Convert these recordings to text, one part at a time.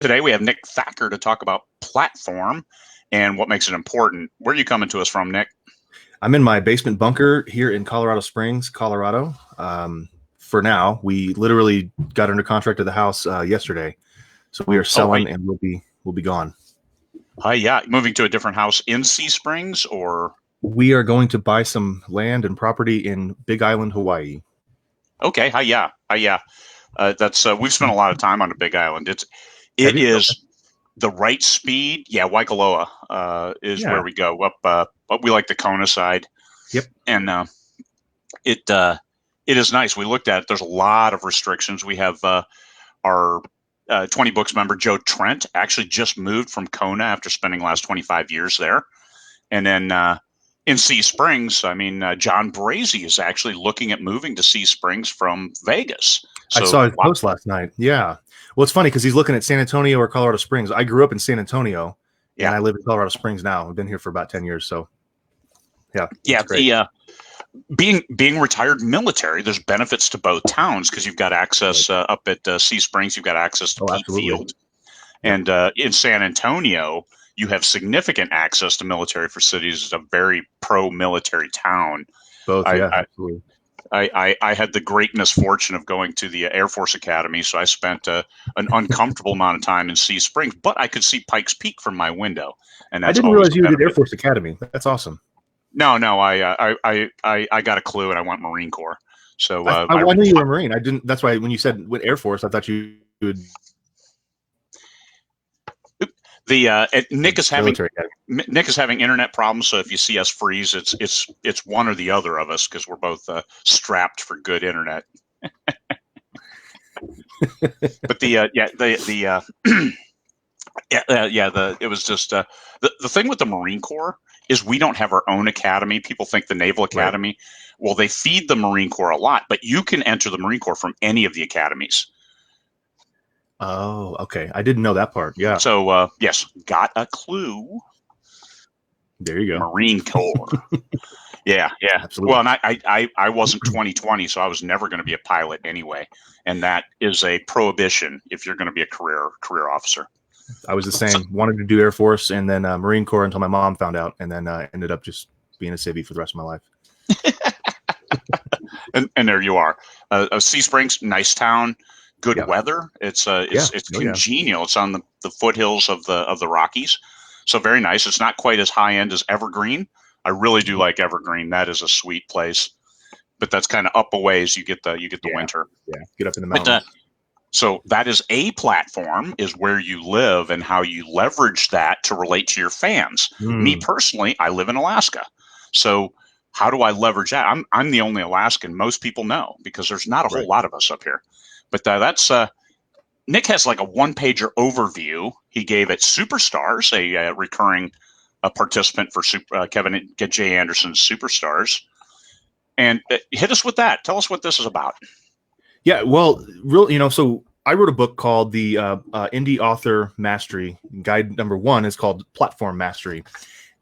Today we have Nick Thacker to talk about platform and what makes it important. Where are you coming to us from, Nick? I'm in my basement bunker here in Colorado Springs, Colorado. For now, we literally got under contract to the house yesterday, so we are selling and we'll be gone. Yeah, moving to a different house in Sea Springs, or we are going to buy some land and property in Big Island, Hawaii. Okay, yeah. That's we've spent a lot of time on the Big Island. It is the right speed. Yeah, Waikoloa is where we go up. We like the Kona side. Yep, and it is nice. We looked at it. There's a lot of restrictions. We have our 20 Books member Joe Trent actually just moved from Kona after spending the last 25 years there, and then in Sea Springs, I mean, John Brazy is actually looking at moving to Sea Springs from Vegas. So, I saw his post last night. Yeah. Well, it's funny because he's looking at San Antonio or Colorado Springs. I grew up in San Antonio, and I live in Colorado Springs now. I've been here for about 10 years. So, yeah. Being retired military, there's benefits to both towns because you've got access up at Sea Springs. You've got access to Pete Field. And in San Antonio, you have significant access to military facilities. It's a very pro-military town. Both, absolutely. I had the great misfortune of going to the Air Force Academy, so I spent an uncomfortable amount of time in Sea Springs, but I could see Pikes Peak from my window. And I didn't realize you did Air Force Academy. That's awesome. No, I got a clue, and I went Marine Corps. So I knew you were a Marine. I didn't. That's why when you said Air Force, I thought you would. Nick is having internet problems, so if you see us freeze, it's one or the other of us because we're both strapped for good internet. But it was just the thing with the Marine Corps is we don't have our own academy. People think the Naval Academy. Right. Well, they feed the Marine Corps a lot, but you can enter the Marine Corps from any of the academies. Oh, okay. I didn't know that part. Yeah. So, yes, got a clue. There you go. Marine Corps. Yeah. Absolutely. Well, and I wasn't 2020, so I was never going to be a pilot anyway. And that is a prohibition if you're going to be a career officer. I was the same. Wanted to do Air Force and then Marine Corps until my mom found out, and then ended up just being a civvy for the rest of my life. and there you are. Sea Springs, nice town. Good weather. It's congenial. It's on the foothills of the Rockies, so very nice. It's not quite as high end as Evergreen. I really do like Evergreen. That is a sweet place, but that's kind of up a ways. You get the winter. Yeah, get up in the mountains. So that is a platform, is where you live and how you leverage that to relate to your fans. Me personally, I live in Alaska, so how do I leverage that? I'm the only Alaskan most people know because there's not a whole lot of us up here. But that's Nick has like a one-pager overview he gave at Superstars, a recurring participant for Kevin J. Anderson's Superstars, and hit us with that. Tell us what this is about. Yeah, well, so I wrote a book called the Indie Author Mastery Guide. Number 1 is called Platform Mastery,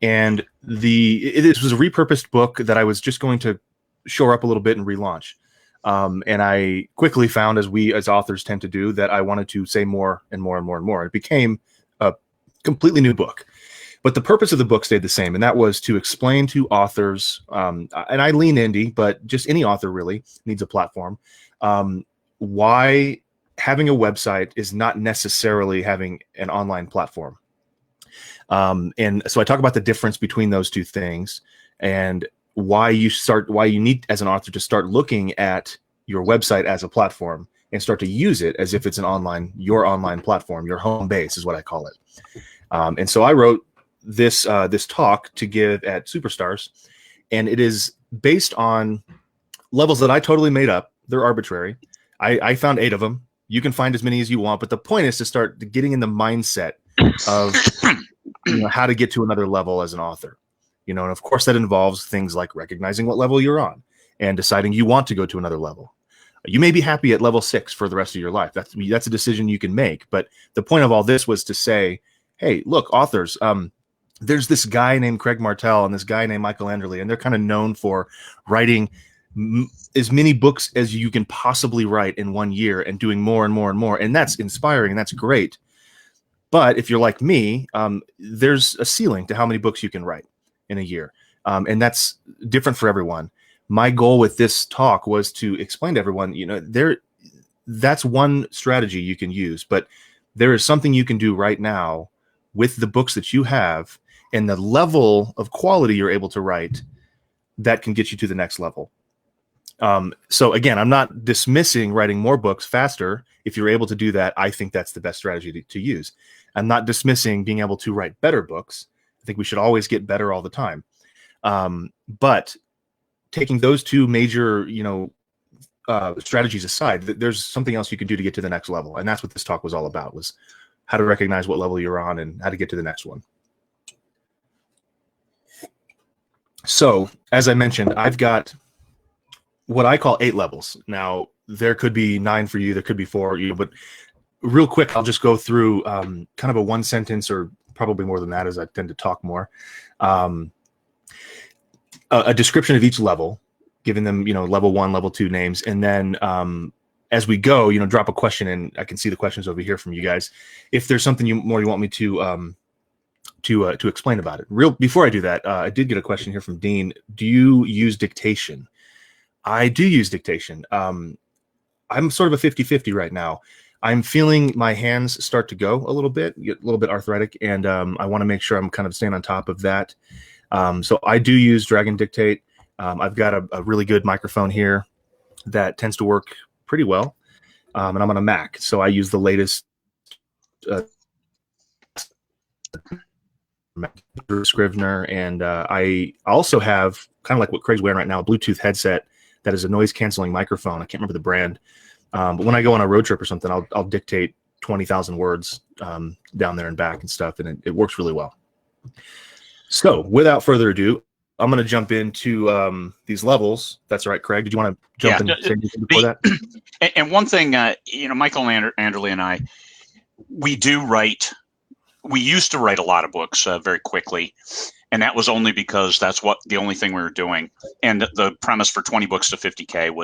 and this was a repurposed book that I was just going to shore up a little bit and relaunch. And I quickly found, as we as authors tend to do, that I wanted to say more and more and more and more. It became a completely new book, but the purpose of the book stayed the same, and that was to explain to authors, and I lean indie, but just any author really needs a platform, why having a website is not necessarily having an online platform. And so I talk about the difference between those two things and why you need as an author to start looking at your website as a platform and start to use it as if it's your online platform, your home base is what I call it. And so I wrote this talk to give at Superstars, and it is based on levels that I totally made up. They're arbitrary. I found 8 of them. You can find as many as you want, but the point is to start getting in the mindset of how to get to another level as an author. And of course that involves things like recognizing what level you're on and deciding you want to go to another level. You may be happy at level 6 for the rest of your life. That's a decision you can make. But the point of all this was to say, hey, look, authors, there's this guy named Craig Martelle and this guy named Michael Anderle, and they're kind of known for writing as many books as you can possibly write in one year and doing more and more and more. And that's inspiring and that's great. But if you're like me, there's a ceiling to how many books you can write in a year. And that's different for everyone. My goal with this talk was to explain to everyone, that's one strategy you can use, but there is something you can do right now with the books that you have and the level of quality you're able to write that can get you to the next level. So again, I'm not dismissing writing more books faster. If you're able to do that, I think that's the best strategy to use. I'm not dismissing being able to write better books. I think we should always get better all the time. But taking those two major, strategies aside, there's something else you can do to get to the next level. And that's what this talk was all about, was how to recognize what level you're on and how to get to the next one. So as I mentioned, I've got what I call 8 levels. Now, there could be 9 for you, there could be 4 for you, but real quick, I'll just go through kind of a 1 sentence, or probably more than that, as I tend to talk more. A description of each level, giving them, level 1, level 2 names. And then as we go, drop a question, and I can see the questions over here from you guys. If there's something you want me to explain about it. Before I do that, I did get a question here from Dean. Do you use dictation? I do use dictation. I'm sort of a 50-50 right now. I'm feeling my hands start to go a little bit arthritic, and I want to make sure I'm kind of staying on top of that. So I do use Dragon Dictate. I've got a really good microphone here that tends to work pretty well, and I'm on a Mac, so I use the latest Scrivener, and I also have, kind of like what Craig's wearing right now, a Bluetooth headset that is a noise canceling microphone. I can't remember the brand, but when I go on a road trip or something, I'll dictate 20,000 words down there and back and stuff, and it works really well. So without further ado, I'm going to jump into these levels. That's right, Craig. Did you want to jump in and say anything before that? And one thing, Michael Anderley and I, we used to write a lot of books very quickly. And that was only because that's the only thing we were doing. And the premise for 20 books to 50K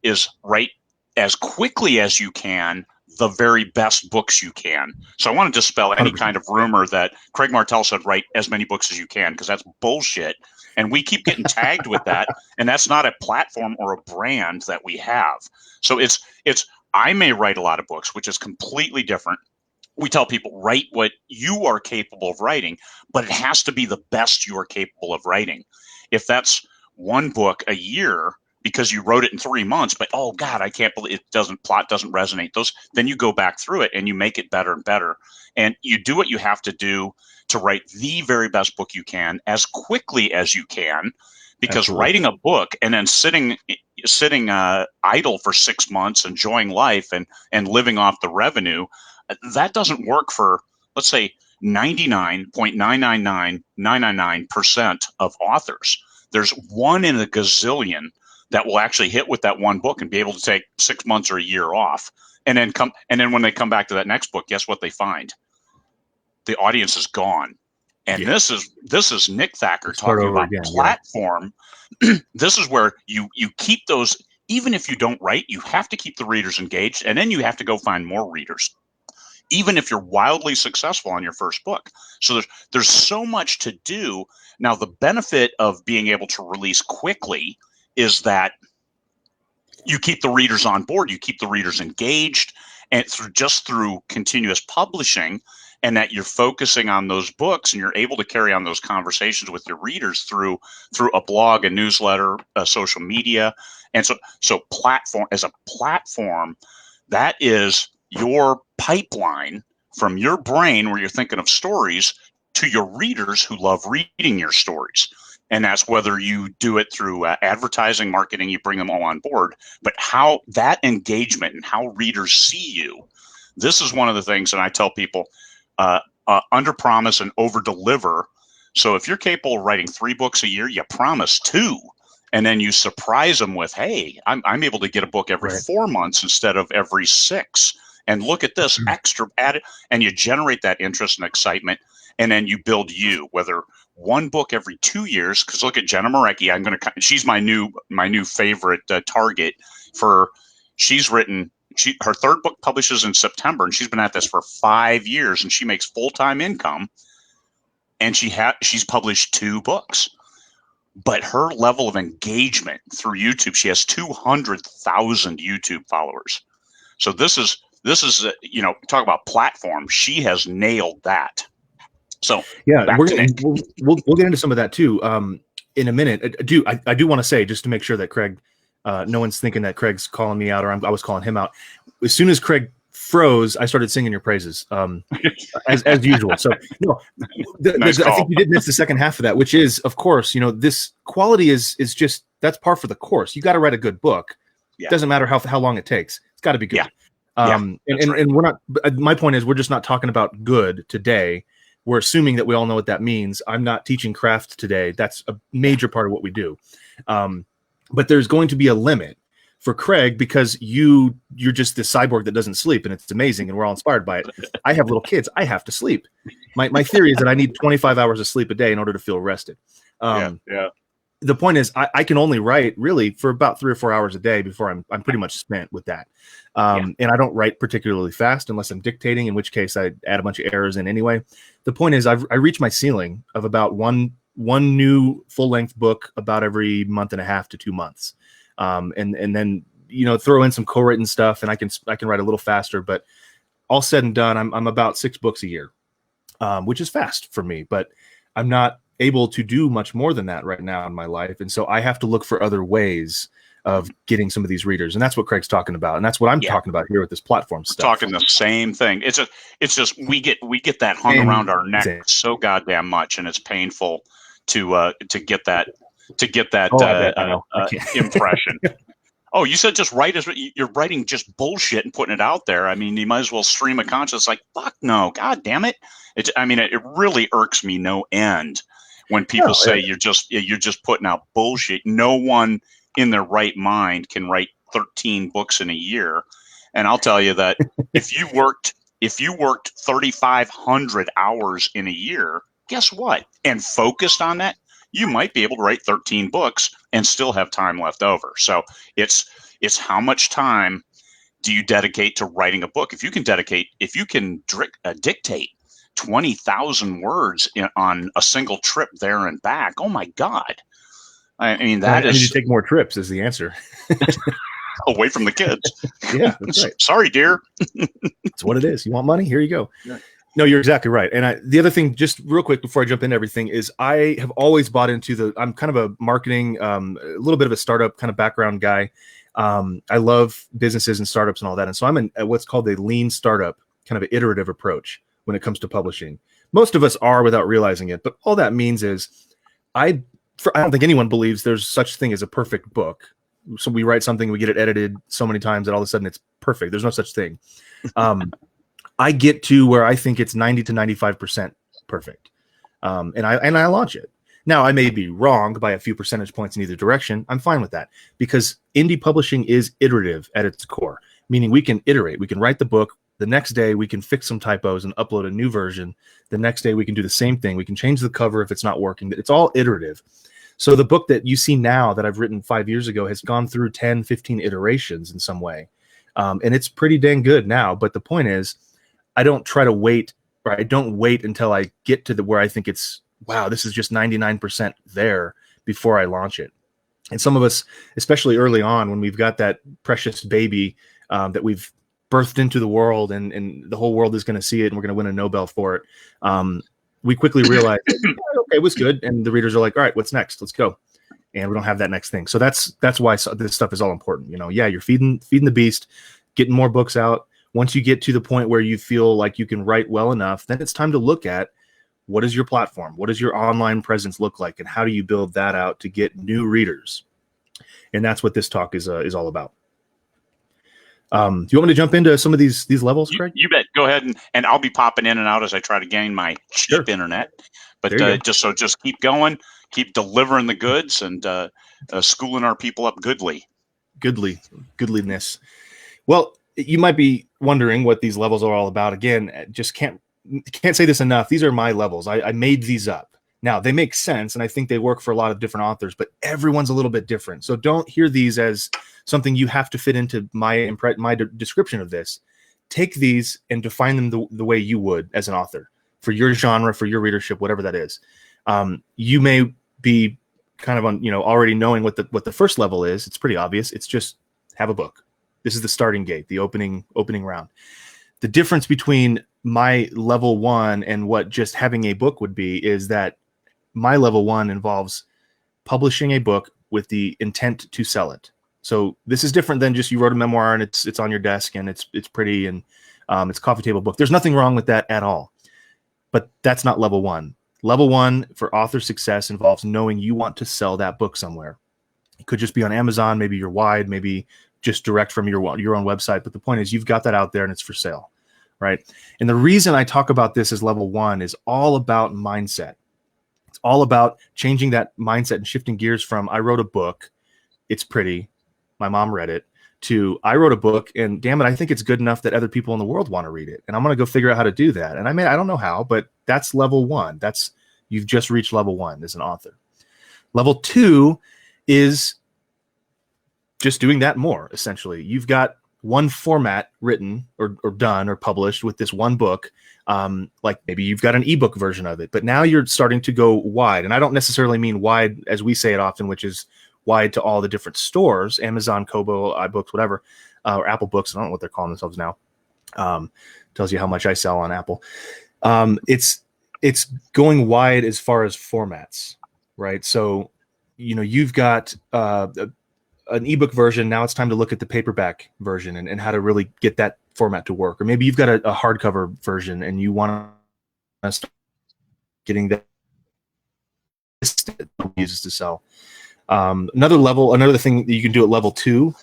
is write as quickly as you can the very best books you can. So I want to dispel any 100%. Kind of rumor that Craig Martelle said write as many books as you can, because that's bullshit. And we keep getting tagged with that. And that's not a platform or a brand that we have. So I may write a lot of books, which is completely different. We tell people, write what you are capable of writing, but it has to be the best you are capable of writing. If that's 1 book a year because you wrote it in 3 months, but oh God, I can't believe plot doesn't resonate. Then you go back through it and you make it better and better. And you do what you have to do to write the very best book you can as quickly as you can, because Absolutely. Writing a book and then sitting idle for 6 months, enjoying life and living off the revenue, that doesn't work for, let's say, 99.999999% of authors. There's 1 in a gazillion that will actually hit with that 1 book and be able to take 6 months or a year off. And then when they come back to that next book, guess what they find? The audience is gone. And this is Nick Thacker talking about again, platform. Yeah. This is where you keep those, even if you don't write, you have to keep the readers engaged, and then you have to go find more readers, even if you're wildly successful on your first book. So there's so much to do. Now, the benefit of being able to release quickly is that you keep the readers on board, you keep the readers engaged, and through continuous publishing, and that you're focusing on those books, and you're able to carry on those conversations with your readers through a blog, a newsletter, social media. And so as a platform, that is your pipeline from your brain, where you're thinking of stories, to your readers who love reading your stories. And that's whether you do it through advertising, marketing, you bring them all on board. But how that engagement and how readers see you, this is one of the things that I tell people, under promise and over deliver. So if you're capable of writing 3 books a year, you promise 2. And then you surprise them with, hey, I'm able to get a book every 4 months instead of every 6. And look at this extra added, and you generate that interest and excitement. And then you build whether 1 book every 2 years, because look at Jenna Marecki. She's my new favorite target. She's written her third book publishes in September, and she's been at this for 5 years, and she makes full-time income, and she's published 2 books. But her level of engagement through YouTube, she has 200,000 YouTube followers. So this is talk about platform. She has nailed that. So yeah, we'll get into some of that too in a minute. I do want to say, just to make sure that Craig, no one's thinking that Craig's calling me out or I was calling him out. As soon as Craig froze, I started singing your praises as usual. So no, nice I think you did miss the second half of that, which is, of course, this quality is just, that's par for the course. You got to write a good book. Yeah. It doesn't matter how long it takes. It's got to be good. Yeah. And we're not, my point is, we're just not talking about good today. We're assuming that we all know what that means. I'm not teaching craft today. That's a major part of what we do. But there's going to be a limit for Craig, because you're just this cyborg that doesn't sleep, and it's amazing, and we're all inspired by it. I have little kids. I have to sleep. My theory is that I need 25 hours of sleep a day in order to feel rested. The point is, I can only write really for about 3 or 4 hours a day before I'm pretty much spent with that. And I don't write particularly fast unless I'm dictating, in which case I add a bunch of errors in anyway. The point is, I reach my ceiling of about one new full-length book about every month and a half to 2 months. And then, throw in some co-written stuff, and I can write a little faster, but all said and done, I'm about 6 books a year, which is fast for me, but I'm not able to do much more than that right now in my life. And so I have to look for other ways of getting some of these readers. And that's what Craig's talking about. And that's what I'm talking about here with this platform stuff. Talking the same thing. It's just, we get that hung around our neck so goddamn much. And it's painful to get that impression. Oh, you said just write you're writing just bullshit and putting it out there. I mean, you might as well stream of conscience. Like, fuck no, god damn it. It really irks me no end when people say you're just putting out bullshit. No one in their right mind can write 13 books in a year. And I'll tell you that if you worked 3,500 hours in a year, guess what? And focused on that, you might be able to write 13 books and still have time left over. So it's how much time do you dedicate to writing a book? If you can dictate 20,000 words on a single trip there and back, oh my God. I mean, I need to take more trips is the answer. Away from the kids. Yeah, that's right. Sorry, dear. It's what it is. You want money? Here you go. Yeah. No, you're exactly right. And the other thing, just real quick before I jump into everything, is I have always bought into I'm kind of a marketing, a little bit of a startup kind of background guy. I love businesses and startups and all that. And so I'm in what's called a lean startup, kind of an iterative approach when it comes to publishing. Most of us are without realizing it. But all that means is I don't think anyone believes there's such thing as a perfect book. So we write something, we get it edited so many times that all of a sudden it's perfect. There's no such thing. I get to where I think it's 90 to 95% perfect. And I launch it. Now, I may be wrong by a few percentage points in either direction. I'm fine with that, because indie publishing is iterative at its core, meaning we can iterate. We can write the book. The next day, we can fix some typos and upload a new version. The next day, we can do the same thing. We can change the cover if it's not working. It's all iterative. So the book that you see now that I've written 5 years ago has gone through 10, 15 iterations in some way. And it's pretty dang good now. But the point is, I don't try to wait, or I don't wait until I get to where I think it's, wow, this is just 99% there before I launch it. And some of us, especially early on, when we've got that precious baby that we've birthed into the world and the whole world is going to see it and we're going to win a Nobel for it, we quickly realize, okay, it was good. And the readers are like, all right, what's next? Let's go. And we don't have that next thing. So that's why this stuff is all important. You're feeding the beast, getting more books out. Once you get to the point where you feel like you can write well enough, then it's time to look at what is your platform? What does your online presence look like? And how do you build that out to get new readers? And that's what this talk is all about. Do you want me to jump into some of these levels, Craig? You bet. Go ahead, and I'll be popping in and out as I try to gain my cheap internet. But just keep going, keep delivering the goods, and schooling our people up goodliness. Well, you might be wondering what these levels are all about. Again, just can't say this enough. These are my levels. I made these up. Now, they make sense, and I think they work for a lot of different authors, but everyone's a little bit different. So don't hear these as something you have to fit into my description of this. Take these and define them the way you would as an author for your genre, for your readership, whatever that is. You may be kind of on, already knowing what the first level is. It's pretty obvious. It's just have a book. This is the starting gate, the opening round. The difference between my level 1 and what just having a book would be is that my level 1 involves publishing a book with the intent to sell it. So this is different than just you wrote a memoir and it's on your desk and it's pretty and it's a coffee table book. There's nothing wrong with that at all. But that's not level 1. Level 1 for author success involves knowing you want to sell that book somewhere. It could just be on Amazon, maybe you're wide, maybe just direct from your own website. But the point is you've got that out there and it's for sale, right? And the reason I talk about this as level 1 is all about mindset. It's all about changing that mindset and shifting gears from I wrote a book, it's pretty, my mom read it, to I wrote a book and damn it, I think it's good enough that other people in the world want to read it. And I'm going to go figure out how to do that. And I don't know how, but that's level 1. You've just reached level 1 as an author. Level 2 is just doing that more, essentially. You've got one format written or done or published with this one book. Like maybe you've got an ebook version of it, but now you're starting to go wide. And I don't necessarily mean wide as we say it often, which is wide to all the different stores, Amazon, Kobo, iBooks, whatever, or Apple Books. I don't know what they're calling themselves now. Tells you how much I sell on Apple. It's going wide as far as formats, right? So, you've got an ebook version. Now it's time to look at the paperback version and how to really get that format to work. Or maybe you've got a hardcover version and you want to start getting that uses to sell. Another thing that you can do at level 2,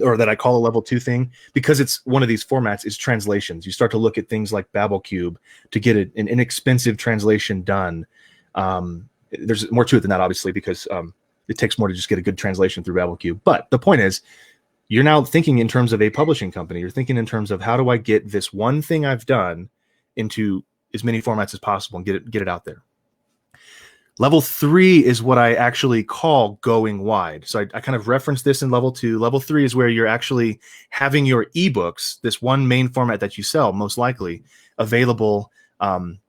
or that I call a level 2 thing, because it's one of these formats, is translations. You start to look at things like BabbleCube to get an inexpensive translation done. There's more to it than that, obviously, because it takes more to just get a good translation through BabbleCube. But the point is, you're now thinking in terms of a publishing company. You're thinking in terms of how do I get this one thing I've done into as many formats as possible and get it out there. Level 3 is what I actually call going wide. So I kind of referenced this in level 2. Level 3 is where you're actually having your ebooks, this one main format that you sell, most likely, available in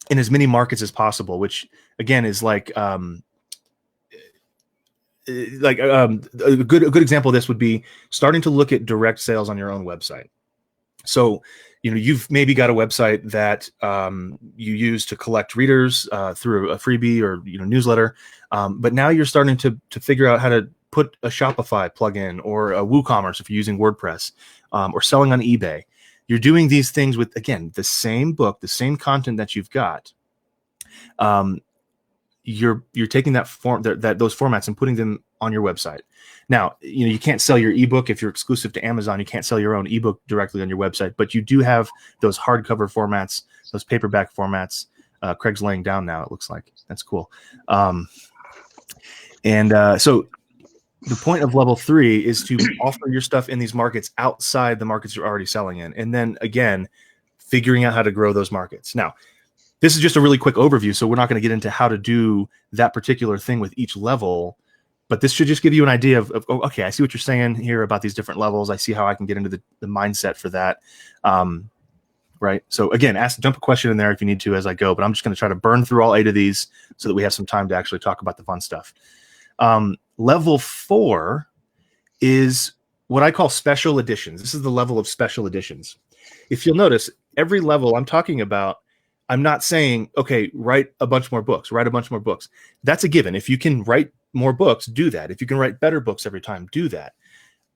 as many markets as possible, which again is like a good example of this would be starting to look at direct sales on your own website. So, you've maybe got a website that you use to collect readers through a freebie or newsletter, but now you're starting to figure out how to put a Shopify plugin or a WooCommerce if you're using WordPress, or selling on eBay. You're doing these things with, again, the same book, the same content that you've got. You're taking those formats and putting them on your website. Now, you can't sell your ebook if you're exclusive to Amazon. You can't sell your own ebook directly on your website, but you do have those hardcover formats, those paperback formats. Craig's laying down now, it looks like. That's cool. So the point of level 3 is to offer your stuff in these markets outside the markets you're already selling in. And then again, figuring out how to grow those markets. Now, this is just a really quick overview, so we're not going to get into how to do that particular thing with each level, but this should just give you an idea of okay, I see what you're saying here about these different levels. I see how I can get into the mindset for that. Right. So again, jump a question in there if you need to as I go, but I'm just going to try to burn through all 8 of these so that we have some time to actually talk about the fun stuff. Level 4 is what I call special editions. This is the level of special editions. If you'll notice, every level I'm talking about, I'm not saying, okay, write a bunch more books. That's a given. If you can write more books, do that. If you can write better books every time, do that.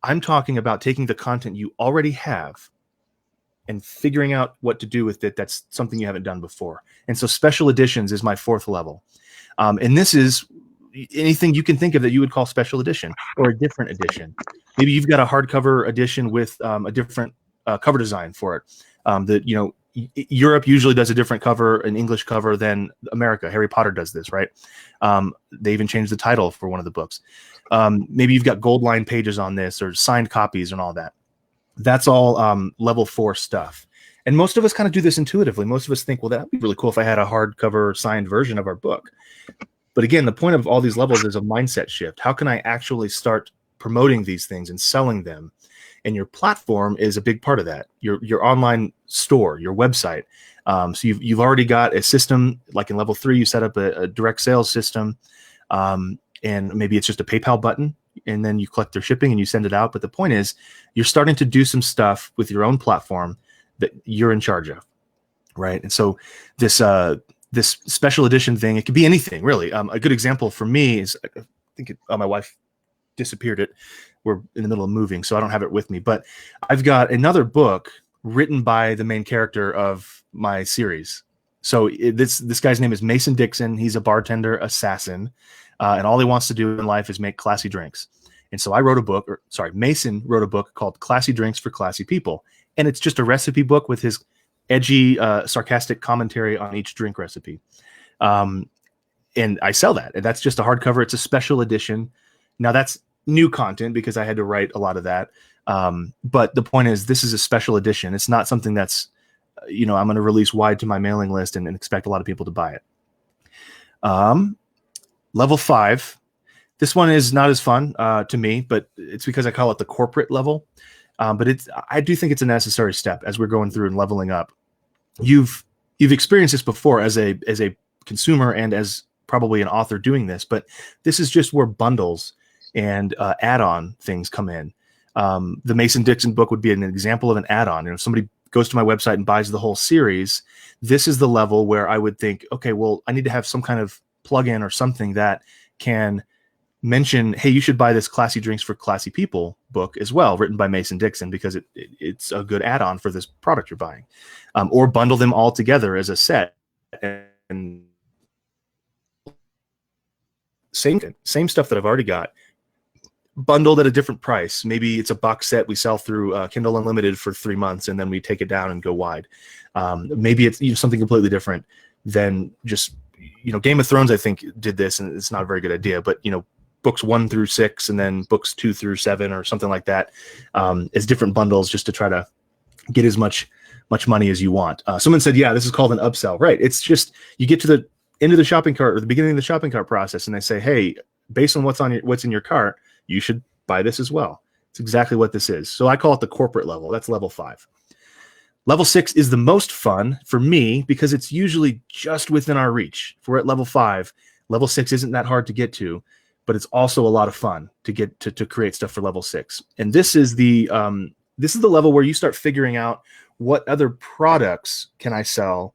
I'm talking about taking the content you already have and figuring out what to do with it. That's something you haven't done before. And so special editions is my 4th level. And this is anything you can think of that you would call special edition or a different edition. Maybe you've got a hardcover edition with a different cover design for it. Europe usually does a different cover, an English cover, than America. Harry Potter does this, right? They even changed the title for one of the books. Maybe you've got gold line pages on this or signed copies and all that. That's all level 4 stuff. And most of us kind of do this intuitively. Most of us think, well, that'd be really cool if I had a hardcover signed version of our book. But again, the point of all these levels is a mindset shift. How can I actually start promoting these things and selling them? And your platform is a big part of that. Your online store, your website. So you've already got a system, like in level 3, you set up a direct sales system, and maybe it's just a PayPal button, and then you collect their shipping and you send it out. But the point is, you're starting to do some stuff with your own platform that you're in charge of, right? And so this special edition thing, it could be anything really. A good example for me is, I think my wife disappeared it. We're in the middle of moving, so I don't have it with me. But I've got another book written by the main character of my series. So this guy's name is Mason Dixon. He's a bartender assassin, and all he wants to do in life is make classy drinks. And so Mason wrote a book called Classy Drinks for Classy People. And it's just a recipe book with his edgy, sarcastic commentary on each drink recipe. And I sell that. And that's just a hardcover. It's a special edition. Now that's new content because I had to write a lot of that. But the point is, this is a special edition. It's not something that's, I'm going to release wide to my mailing list and expect a lot of people to buy it. Level 5. This one is not as fun to me, but it's because I call it the corporate level. But I do think it's a necessary step as we're going through and leveling up. You've experienced this before as a consumer and as probably an author doing this, but this is just where bundles and add-on things come in. The Mason Dixon book would be an example of an add-on. If somebody goes to my website and buys the whole series, this is the level where I would think, okay, well, I need to have some kind of plugin or something that can mention, hey, you should buy this Classy Drinks for Classy People book as well, written by Mason Dixon, because it's a good add-on for this product you're buying. Or bundle them all together as a set. And same stuff that I've already got, bundled at a different price. Maybe it's a box set we sell through Kindle Unlimited for 3 months, and then we take it down and go wide. Maybe it's something completely different than just, Game of Thrones, I think, did this, and it's not a very good idea, but, books 1 through 6 and then books 2 through 7 or something like that, as different bundles, just to try to get as much money as you want. Someone said, yeah, this is called an upsell. Right. It's just, you get to the end of the shopping cart or the beginning of the shopping cart process, and they say, hey, based on what's in your cart, you should buy this as well. It's exactly what this is. So I call it the corporate level. That's level 5. Level 6 is the most fun for me because it's usually just within our reach. If we're at level 5, level 6 isn't that hard to get to, but it's also a lot of fun to get to create stuff for level 6. And this is the level where you start figuring out what other products can I sell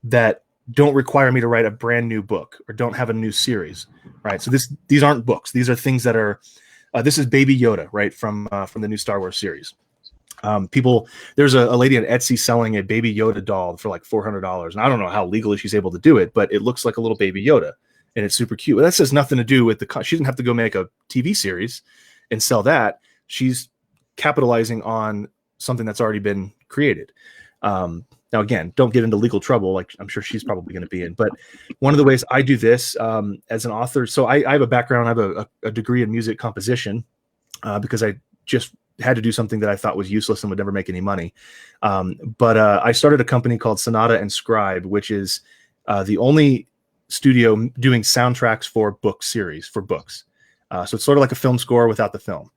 that don't require me to write a brand new book or don't have a new series, right? So these aren't books. These are things that are, this is Baby Yoda, right? From the new Star Wars series. There's a lady on Etsy selling a Baby Yoda doll for like $400. And I don't know how legally she's able to do it, but it looks like a little Baby Yoda and it's super cute. That has nothing to do with she didn't have to go make a TV series and sell that. She's capitalizing on something that's already been created. Now, again, don't get into legal trouble, like I'm sure she's probably going to be in. But one of the ways I do this as an author, so I have a background, I have a degree in music composition because I just had to do something that I thought was useless and would never make any money. But I started a company called Sonata and Scribe, which is the only studio doing soundtracks for book series, for books. So it's sort of like a film score without the film.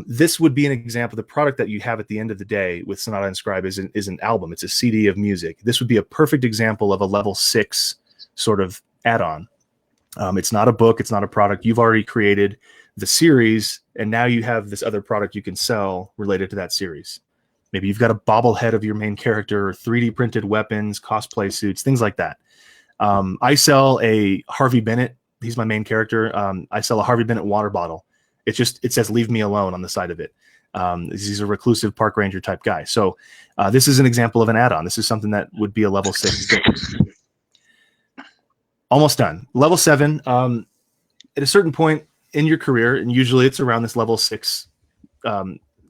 This would be an example. The product that you have at the end of the day with Sonata and Scribe is an album. It's a CD of music. This would be a perfect example of a level 6 sort of add-on. It's not a book. It's not a product. You've already created the series, and now you have this other product you can sell related to that series. Maybe you've got a bobblehead of your main character, or 3D printed weapons, cosplay suits, things like that. I sell a Harvey Bennett. He's my main character. I sell a Harvey Bennett water bottle. It says "Leave me alone" on the side of it. He's a reclusive park ranger type guy. So this is an example of an add-on. This is something that would be a level 6. Almost done. Level 7. At a certain point in your career, and usually it's around this level 6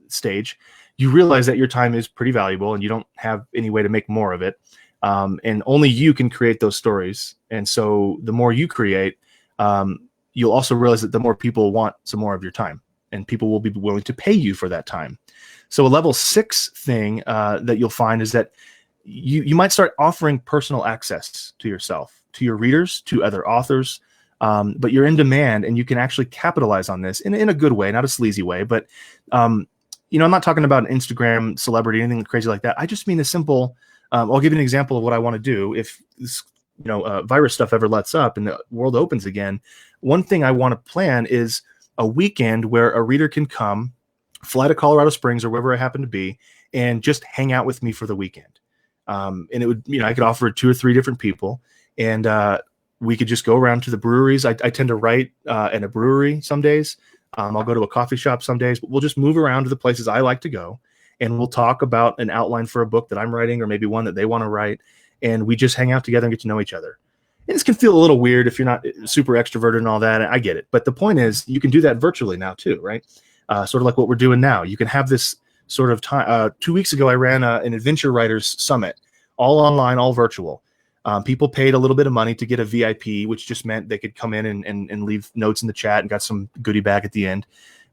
stage, you realize that your time is pretty valuable and you don't have any way to make more of it. And only you can create those stories. And so the more you create, you'll also realize that the more people want some more of your time. and people will be willing to pay you for that time. So a level 6 thing that you'll find is that you might start offering personal access to yourself, to your readers, to other authors, but you're in demand and you can actually capitalize on this in a good way, not a sleazy way. But, I'm not talking about an Instagram celebrity, anything crazy like that. I just mean a simple, I'll give you an example of what I want to do. If this, virus stuff ever lets up and the world opens again, one thing I want to plan is a weekend where a reader can come, fly to Colorado Springs or wherever I happen to be, and just hang out with me for the weekend. And it would, I could offer 2 or 3 different people, and we could just go around to the breweries. I tend to write in a brewery some days. I'll go to a coffee shop some days, but we'll just move around to the places I like to go, and we'll talk about an outline for a book that I'm writing, or maybe one that they want to write. And we just hang out together and get to know each other. And this can feel a little weird if you're not super extroverted and all that. I get it. But the point is, you can do that virtually now too, right? Sort of like what we're doing now. You can have this sort of time. 2 weeks ago, I ran an Adventure Writers Summit, all online, all virtual. People paid a little bit of money to get a VIP, which just meant they could come in and leave notes in the chat and got some goodie bag at the end.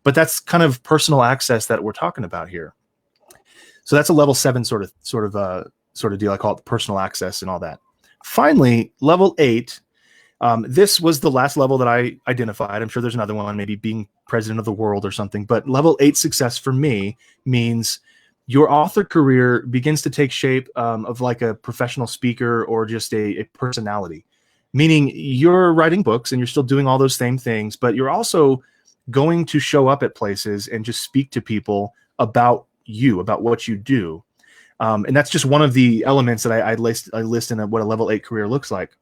But that's kind of personal access that we're talking about here. So that's a level 7 sort of deal. I call it personal access and all that. Finally, level 8. This was the last level that I identified. I'm sure there's another one, maybe being president of the world or something. But level 8 success for me means your author career begins to take shape of like a professional speaker or just a personality. Meaning you're writing books and you're still doing all those same things, but you're also going to show up at places and just speak to people about you, about what you do. And that's just one of the elements that I list in what a level 8 career looks like.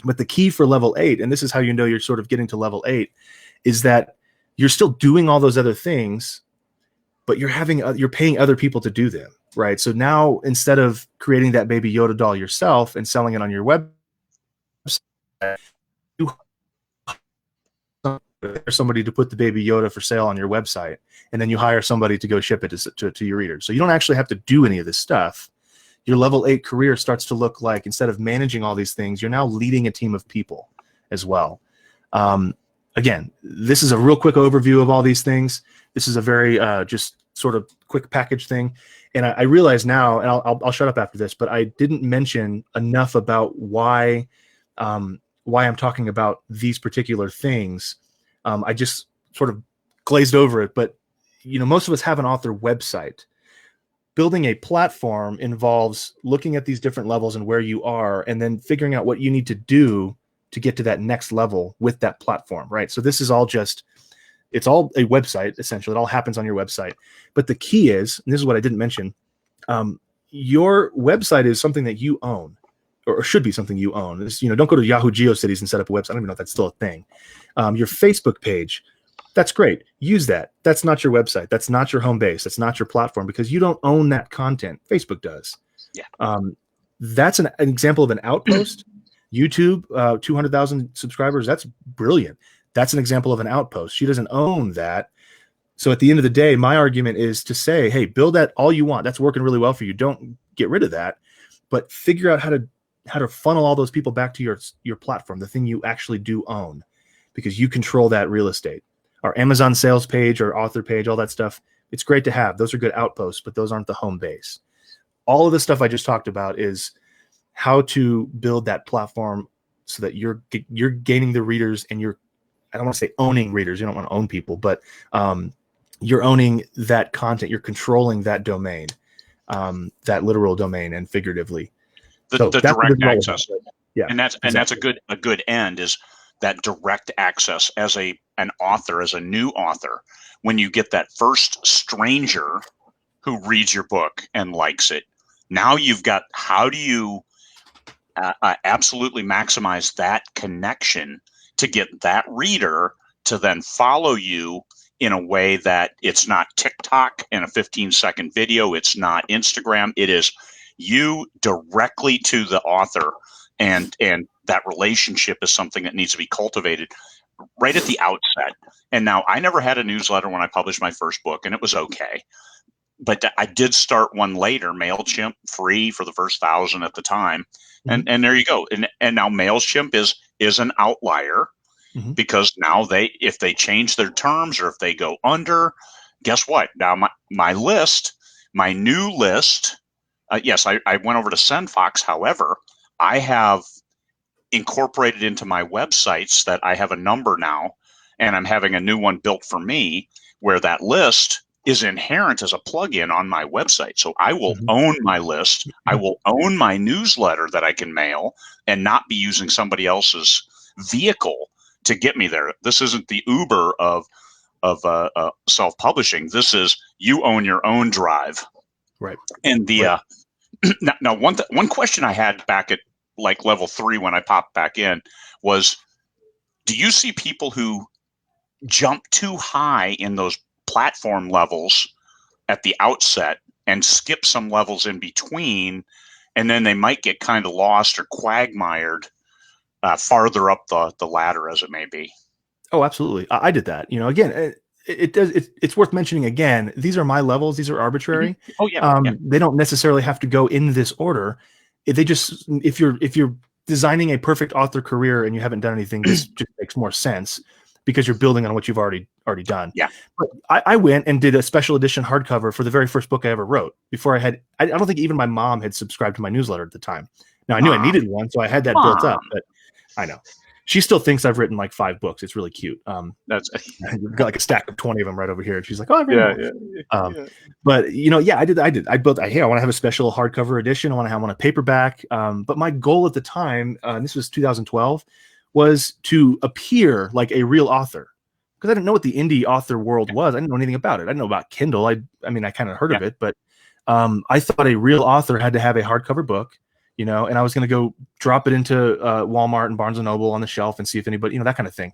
But the key for level 8, and this is how you know you're sort of getting to level 8, is that you're still doing all those other things, but you're paying other people to do them, right? So now instead of creating that Baby Yoda doll yourself and selling it on your website, you hire somebody to put the Baby Yoda for sale on your website, and then you hire somebody to go ship it to your readers. So you don't actually have to do any of this stuff. Your level 8 career starts to look like, instead of managing all these things, you're now leading a team of people as well. Again, this is a real quick overview of all these things. This is a very just sort of quick package thing. And I realize now, and I'll shut up after this, but I didn't mention enough about why I'm talking about these particular things. I just sort of glazed over it, but most of us have an author website. Building a platform involves looking at these different levels and where you are, and then figuring out what you need to do to get to that next level with that platform, right? So this is all it's all a website, essentially. It all happens on your website. But the key is, and this is what I didn't mention, your website is something that you own, or should be something you own. Don't go to Yahoo GeoCities and set up a website. I don't even know if that's still a thing. Your Facebook page, that's great. Use that. That's not your website. That's not your home base. That's not your platform, because you don't own that content. Facebook does. Yeah. That's an example of an outpost. YouTube, 200,000 subscribers. That's brilliant. That's an example of an outpost. She doesn't own that. So at the end of the day, my argument is to say, hey, build that all you want. That's working really well for you. Don't get rid of that, but figure out how to funnel all those people back to your platform, the thing you actually do own, because you control that real estate. Our Amazon sales page, our author page, all that stuff, it's great to have. Those are good outposts, but those aren't the home base. All of the stuff I just talked about is how to build that platform so that you're gaining the readers, and I don't want to say owning readers. You don't want to own people, but you're owning that content. You're controlling that domain, that literal domain and figuratively. The direct access. Yeah, and that's a good end is that direct access as an author, as a new author. When you get that first stranger who reads your book and likes it, now you've got, how do you absolutely maximize that connection to get that reader to then follow you in a way that it's not TikTok and a 15-second video. It's not Instagram. It is you directly to the author. And that relationship is something that needs to be cultivated right at the outset. And now, I never had a newsletter when I published my first book, and it was okay. But I did start one later, MailChimp, free for the first 1,000 at the time. And there you go. And now MailChimp is an outlier. because now if they change their terms or if they go under, guess what? Now my new list, yes, I went over to SendFox. However, I have incorporated into my websites that I have a number now, and I'm having a new one built for me where that list is inherent as a plugin on my website. So I will own my list. I will own my newsletter that I can mail and not be using somebody else's vehicle to get me there. This isn't the Uber of self-publishing. This is you own your own drive. Right. And the now one question I had back at like level 3 when I popped back in was, do you see people who jump too high in those platform levels at the outset and skip some levels in between, and then they might get kind of lost or quagmired farther up the ladder, as it may be? Oh, absolutely. I did that. Again, it's worth mentioning again, these are my levels. These are arbitrary. Oh yeah. They don't necessarily have to go in this order. If you're designing a perfect author career and you haven't done anything, this just makes more sense because you're building on what you've already done. Yeah. But I went and did a special edition hardcover for the very first book I ever wrote. Before I don't think even my mom had subscribed to my newsletter at the time. Now I knew I needed one, so I had that built up, but I know. She still thinks I've written like 5 books. It's really cute. That's got like a stack of 20 of them right over here. And she's like, "Oh, I've written more." But I did. I built. Hey, I want to have a special hardcover edition. I want to have one a paperback. But my goal at the time, and this was 2012, was to appear like a real author, because I didn't know what the indie author world was. I didn't know anything about it. I didn't know about Kindle. I mean, I kind of heard of it, but I thought a real author had to have a hardcover book. And I was going to go drop it into Walmart and Barnes & Noble on the shelf and see if anybody, that kind of thing.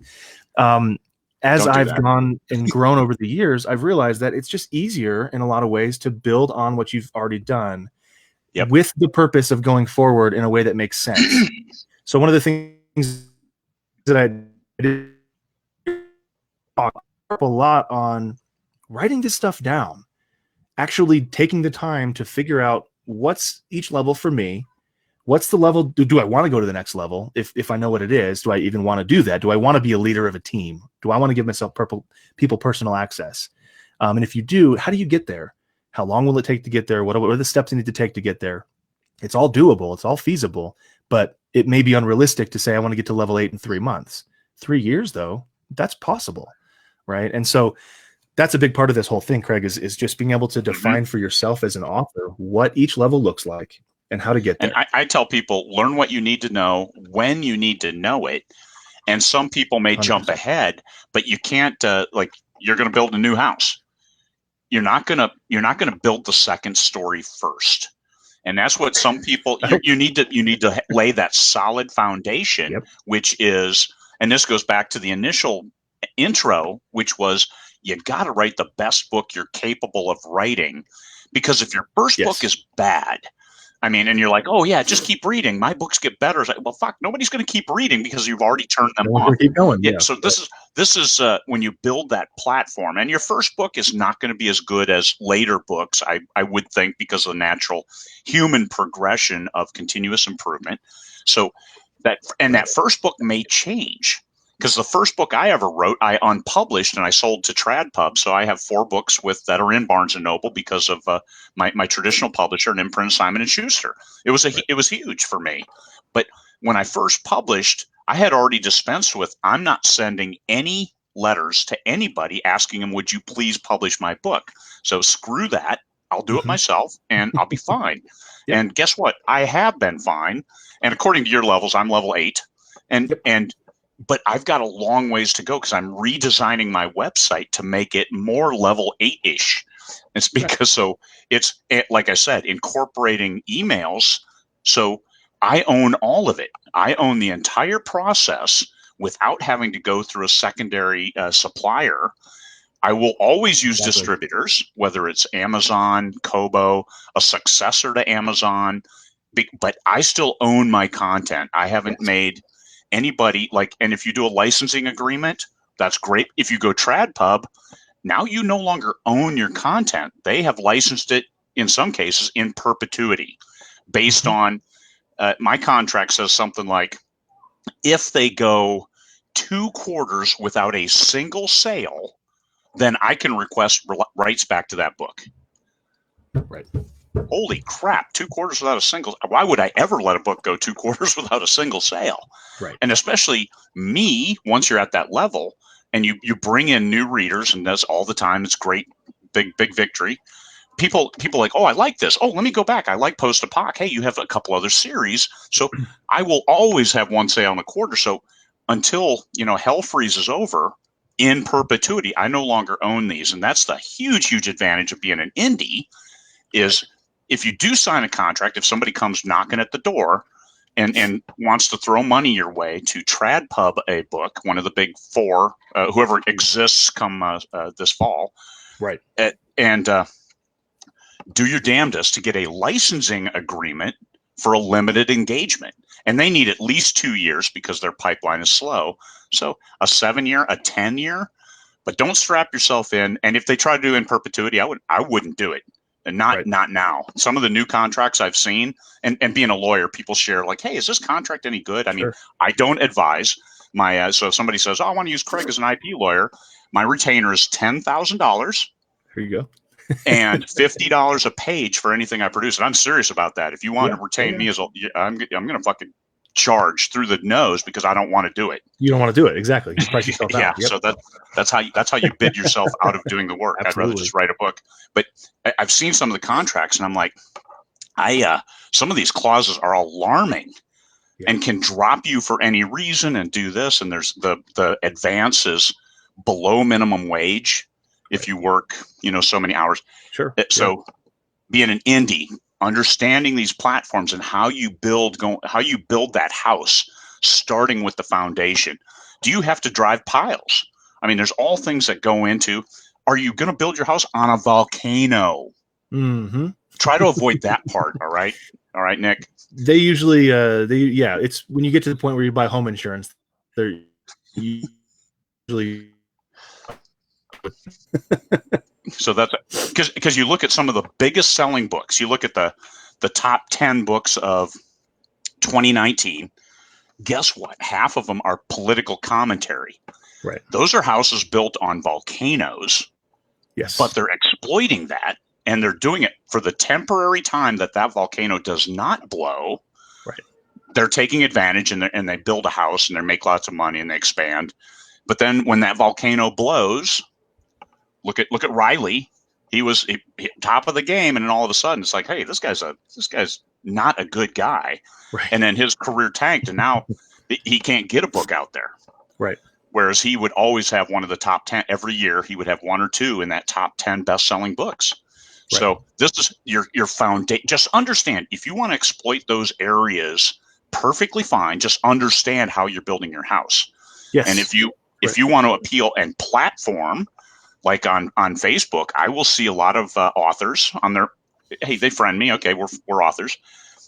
As I've gone and grown over the years, I've realized that it's just easier in a lot of ways to build on what you've already done with the purpose of going forward in a way that makes sense. So one of the things that I did talk a lot on writing this stuff down, actually taking the time to figure out what's each level for me. What's the level? Do I want to go to the next level? If I know what it is, do I even want to do that? Do I want to be a leader of a team? Do I want to give myself people personal access? And if you do, how do you get there? How long will it take to get there? What are the steps you need to take to get there? It's all doable. It's all feasible, but it may be unrealistic to say I want to get to level 8 in 3 months. 3 years, though, that's possible, right? And so that's a big part of this whole thing, Craig, is just being able to define for yourself as an author what each level looks like and how to get there. And I tell people, learn what you need to know when you need to know it. And some people may 100%. Jump ahead, but you can't you're going to build a new house. You're not going to build the second story first. And that's what some people you need to lay that solid foundation, which is, and this goes back to the initial intro, which was you got to write the best book you're capable of writing, because if your first book is bad, and you're like, oh yeah, just keep reading. My books get better. It's like, well, fuck, nobody's going to keep reading because you've already turned them off. Keep going. Yeah. So this is when you build that platform, and your first book is not going to be as good as later books, I would think, because of the natural human progression of continuous improvement. So that first book may change. Because the first book I ever wrote, I unpublished and I sold to TradPub. So I have 4 books that are in Barnes & Noble because of my traditional publisher, an imprint, Simon & Schuster. It was huge for me. But when I first published, I had already dispensed with, I'm not sending any letters to anybody asking them, would you please publish my book? So screw that. I'll do it myself and I'll be fine. And guess what? I have been fine. And according to your levels, I'm level 8. But I've got a long ways to go because I'm redesigning my website to make it more level 8-ish. It's because it's like I said, incorporating emails. So I own all of it. I own the entire process without having to go through a secondary supplier. I will always use distributors, whether it's Amazon, Kobo, a successor to Amazon, but I still own my content. I haven't made anybody and if you do a licensing agreement, that's great. If you go TradPub, now you no longer own your content. They have licensed it in some cases in perpetuity based on my contract says something like, if they go 2 quarters without a single sale, then I can request rights back to that book. Right. Holy crap, 2 quarters without a single. Why would I ever let a book go 2 quarters without a single sale? Right. And especially me, once you're at that level and you bring in new readers, and that's all the time. It's great. Big victory. People like, oh, I like this. Oh, let me go back. I like Post-Apoc. Hey, you have a couple other series. So I will always have one sale in a quarter. So until, hell freezes over in perpetuity, I no longer own these. And that's the huge advantage of being an indie is if you do sign a contract, if somebody comes knocking at the door and wants to throw money your way to TradPub a book, one of the big four, whoever exists come this fall. Right. And do your damnedest to get a licensing agreement for a limited engagement. And they need at least 2 years because their pipeline is slow. So a 7-year, a 10-year, but don't strap yourself in. And if they try to do in perpetuity, I wouldn't do it. And not now. Some of the new contracts I've seen, and being a lawyer, people share like, hey, is this contract any good? I mean, I don't advise my, so if somebody says, oh, I want to use Craig as an IP lawyer, my retainer is $10,000. Here you go. And $50 a page for anything I produce. And I'm serious about that. If you want to retain me I'm going to fucking charge through the nose because I don't want to do it. You don't want to do it. Exactly. You price yourself out. Yep. So that's how you bid yourself out of doing the work. Absolutely. I'd rather just write a book. But I've seen some of the contracts and I'm like, some of these clauses are alarming and can drop you for any reason and do this. And there's the advance is below minimum wage if you work, so many hours. Sure. So being an indie, understanding these platforms and how you build that house, starting with the foundation. Do you have to drive piles? I mean, there's all things that go into, are you going to build your house on a volcano? Mm-hmm. Try to avoid that part. All right. All right, Nick. They usually, it's when you get to the point where you buy home insurance, they're usually. So that's because you look at some of the biggest selling books. You look at the top 10 books of 2019. Guess what? Half of them are political commentary. Right. Those are houses built on volcanoes. Yes. But they're exploiting that, and they're doing it for the temporary time that volcano does not blow. Right. They're taking advantage, and they build a house, and they make lots of money, and they expand. But then when that volcano blows, look at Riley. He was top of the game, and then all of a sudden it's like, hey, this guy's not a good guy. Right. And then his career tanked, and now he can't get a book out there. Right. Whereas he would always have one of the top 10 every year. He would have one or two in that top 10 best-selling books. Right. So this is your foundation. Just understand, if you want to exploit those areas, perfectly fine. Just understand how you're building your house. Yes. And if you want to appeal and platform, like on Facebook, I will see a lot of authors on their, hey, they friend me. Okay, we're authors.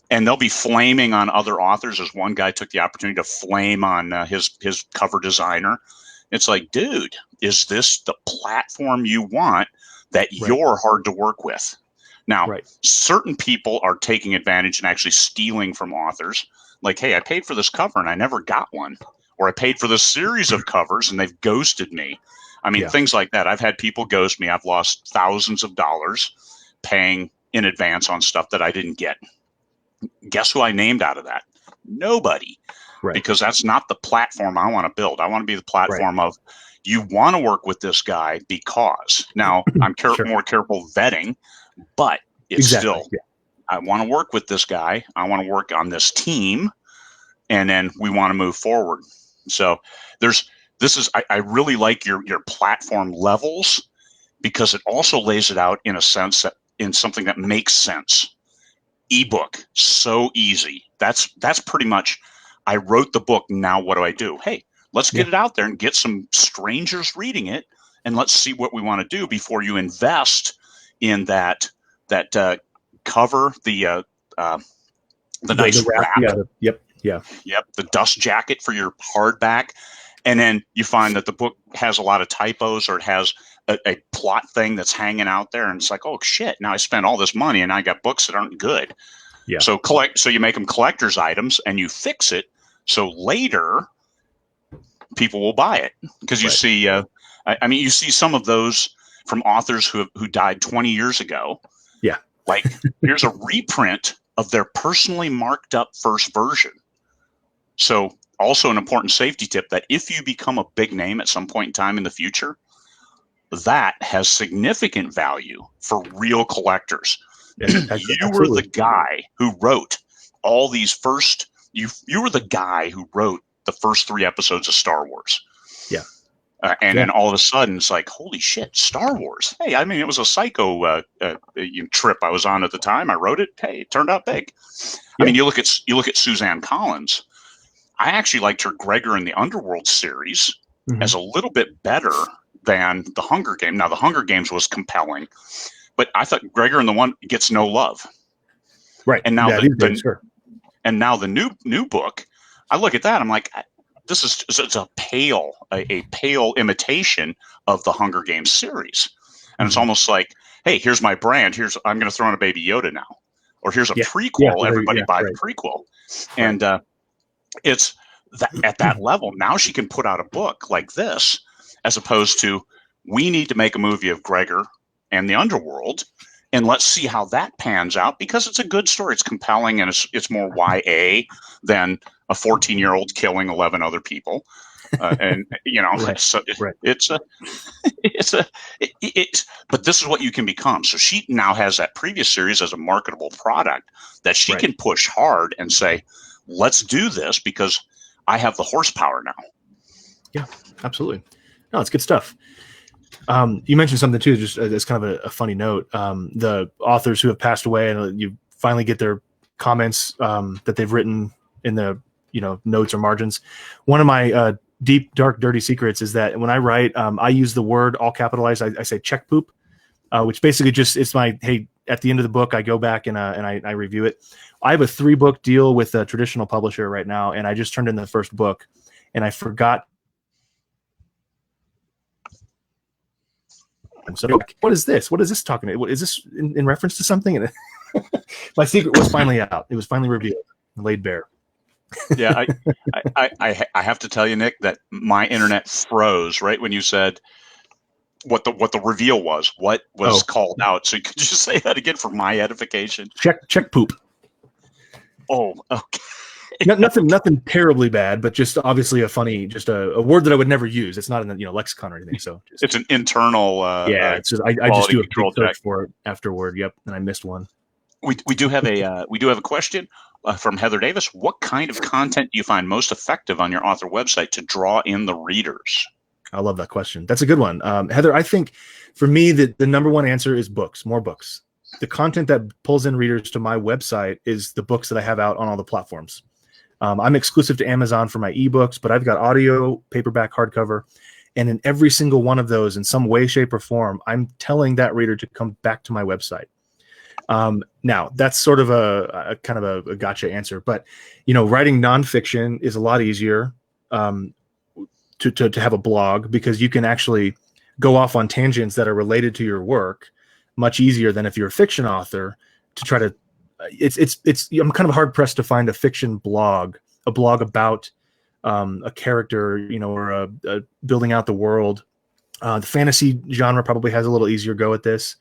And they'll be flaming on other authors. As one guy took the opportunity to flame on his cover designer. It's like, dude, is this the platform you want that you're hard to work with? Now, certain people are taking advantage and actually stealing from authors. Like, hey, I paid for this cover and I never got one. Or I paid for this series of covers and they've ghosted me. I mean, things like that. I've had people ghost me. I've lost thousands of dollars paying in advance on stuff that I didn't get. Guess who I named out of that? Nobody. Right. Because that's not the platform I want to build. I want to be the platform of, you want to work with this guy because. Now, I'm more careful vetting, but it's still, I want to work with this guy. I want to work on this team, and then we want to move forward. So I really like your platform levels, because it also lays it out in a sense that in something that makes sense. Ebook, so easy. That's pretty much, I wrote the book. Now what do I do? Hey, let's get it out there and get some strangers reading it, and let's see what we want to do before you invest in that cover, the nice wrap. Yep, the dust jacket for your hardback. And then you find that the book has a lot of typos, or it has a plot thing that's hanging out there, and it's like, oh shit! Now I spent all this money and I got books that aren't good. Yeah. So you make them collector's items and you fix it. So later, people will buy it because you see, I mean, you see some of those from authors who died 20 years ago. Yeah. Like, here's a reprint of their personally marked up first version. So also an important safety tip that if you become a big name at some point in time in the future, that has significant value for real collectors. Yeah, You were the guy who wrote all these first, you were the guy who wrote the first 3 episodes of Star Wars. Yeah. Then all of a sudden it's like, holy shit, Star Wars. Hey, I mean, it was a psycho trip I was on at the time. I wrote it. Hey, it turned out big. Yeah. I mean, you look at Suzanne Collins. I actually liked her Gregor in the Underworld series as a little bit better than the Hunger Games. Now, the Hunger Games was compelling, but I thought Gregor in the one gets no love. Right. And now the new book, I look at that, I'm like, it's a pale imitation of the Hunger Games series. And it's almost like, hey, here's my brand. I'm going to throw in a Baby Yoda now. Or here's a prequel. Everybody buy the prequel. And it's that at that level. Now she can put out a book like this, as opposed to, we need to make a movie of Gregor and the Underworld, and let's see how that pans out, because it's a good story. It's compelling, and it's more YA than a 14-year-old killing 11 other people. And you know, but this is what you can become. So she now has that previous series as a marketable product that she can push hard and say, let's do this because I have the horsepower now. Yeah, absolutely. No, it's good stuff. You mentioned something too, just as kind of a funny note. The authors who have passed away, and you finally get their comments that they've written in the notes or margins. One of my deep, dark, dirty secrets is that when I write, I use the word all capitalized. I say check poop, which basically just it's my hey. At the end of the book, I go back and I review it. I have a 3-book deal with a traditional publisher right now, and I just turned in the first book, and I forgot. So what is this? What is this talking about? Is this in reference to something? And my secret was finally out. It was finally revealed, laid bare. Yeah, I have to tell you, Nick, that my internet froze right when you said what the reveal was. What was called out? So could you say that again for my edification? Check poop. Oh, okay. Nothing terribly bad, but just obviously a funny, just a word that I would never use. It's not in the lexicon or anything. So it's an internal. It's just, I just do a quick search for it afterward. Yep, and I missed one. We do have a question from Heather Davis. What kind of content do you find most effective on your author website to draw in the readers? I love that question. That's a good one, Heather. I think for me the number one answer is books. More books. The content that pulls in readers to my website is the books that I have out on all the platforms. I'm exclusive to Amazon for my ebooks, but I've got audio, paperback, hardcover, and in every single one of those, in some way, shape, or form, I'm telling that reader to come back to my website. Now, that's sort of a kind of a gotcha answer, but writing nonfiction is a lot easier to have a blog, because you can actually go off on tangents that are related to your work much easier than if you're a fiction author to try to. I'm kind of hard pressed to find a fiction blog, a blog about a character, or a building out the world. The fantasy genre probably has a little easier go at this,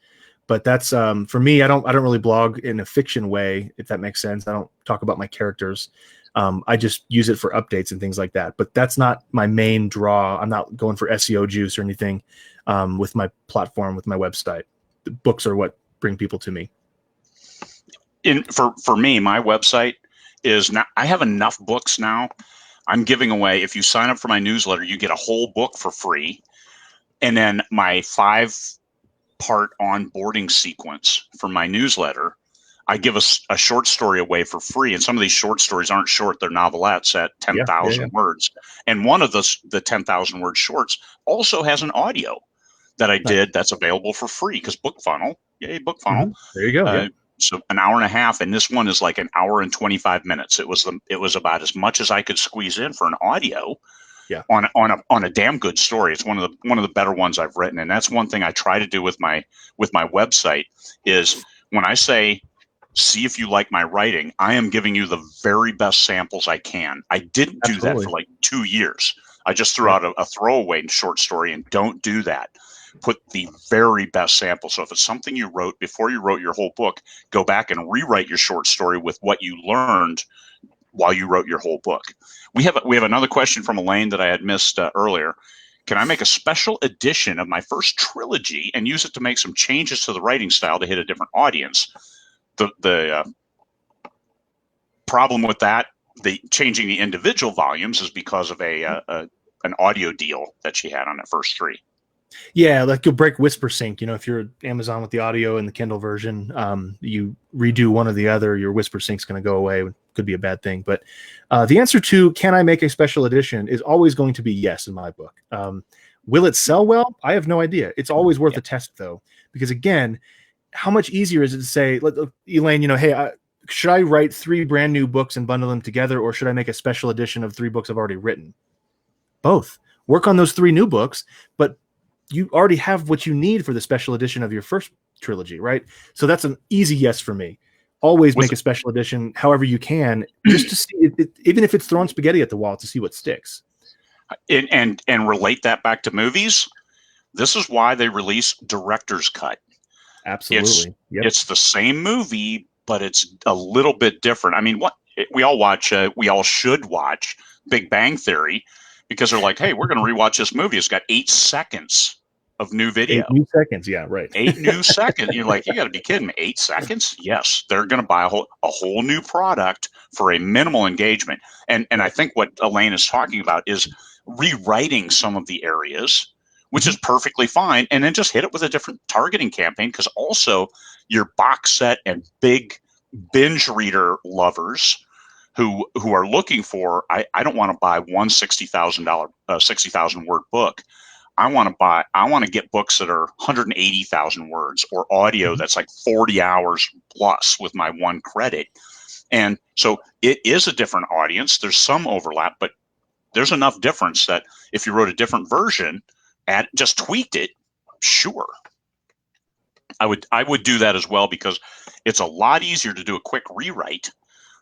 but that's for me. I don't really blog in a fiction way, if that makes sense. I don't talk about my characters. I just use it for updates and things like that. But that's not my main draw. I'm not going for SEO juice or anything with my platform, with my website. The books are what bring people to me. For me, my website is now, I have enough books now. I'm giving away, if you sign up for my newsletter, you get a whole book for free. And then my 5-part onboarding sequence for my newsletter, I give a short story away for free. And some of these short stories aren't short. They're novelettes at 10,000 words. And one of the 10,000 word shorts also has an audio that I did that's available for free, because BookFunnel. Yay, BookFunnel. There you go. So an hour and a half, and this one is like an hour and 25 minutes. It was about as much as I could squeeze in for an audio on a damn good story. It's one of the better ones I've written. And that's one thing I try to do with my website is when I say, see if you like my writing, I am giving you the very best samples I can. I didn't do that for like 2 years. I just threw out a throwaway short story, and don't do that. Put the very best sample. So if it's something you wrote before you wrote your whole book, go back and rewrite your short story with what you learned while you wrote your whole book. We have another question from Elaine that I had missed earlier. Can I make a special edition of my first trilogy and use it to make some changes to the writing style to hit a different audience? The problem with that, the changing the individual volumes, is because of an audio deal that she had on the first 3. Yeah, like you'll break Whisper Sync. If you're Amazon with the audio and the Kindle version, you redo one or the other, your Whisper Sync's going to go away. It could be a bad thing. But the answer to can I make a special edition is always going to be yes in my book. Will it sell well? I have no idea. It's always worth a test, though, because again, how much easier is it to say, Elaine, hey, should I write 3 brand new books and bundle them together, or should I make a special edition of 3 books I've already written? Both. Work on those 3 new books, but you already have what you need for the special edition of your first trilogy, right? So that's an easy yes for me. Always make a special edition however you can, just to see even if it's throwing spaghetti at the wall, to see what sticks. And relate that back to movies. This is why they release director's cut. Absolutely. It's the same movie, but it's a little bit different. I mean, we all should watch Big Bang Theory, because they're like, hey, we're going to rewatch this movie. It's got 8 seconds of new video. 8 new seconds, yeah, right. 8 new seconds. You're like, you got to be kidding me. 8 seconds? Yes, they're going to buy a whole new product for a minimal engagement. And I think what Elaine is talking about is rewriting some of the areas, which is perfectly fine, and then just hit it with a different targeting campaign, because also your box set and big binge reader lovers who are looking for, I don't want to buy one $60,000 word book. I want to get books that are 180,000 words, or audio that's like 40 hours plus with my 1 credit. And so it is a different audience. There's some overlap, but there's enough difference that if you wrote a different version and just tweaked it, sure. I would do that as well, because it's a lot easier to do a quick rewrite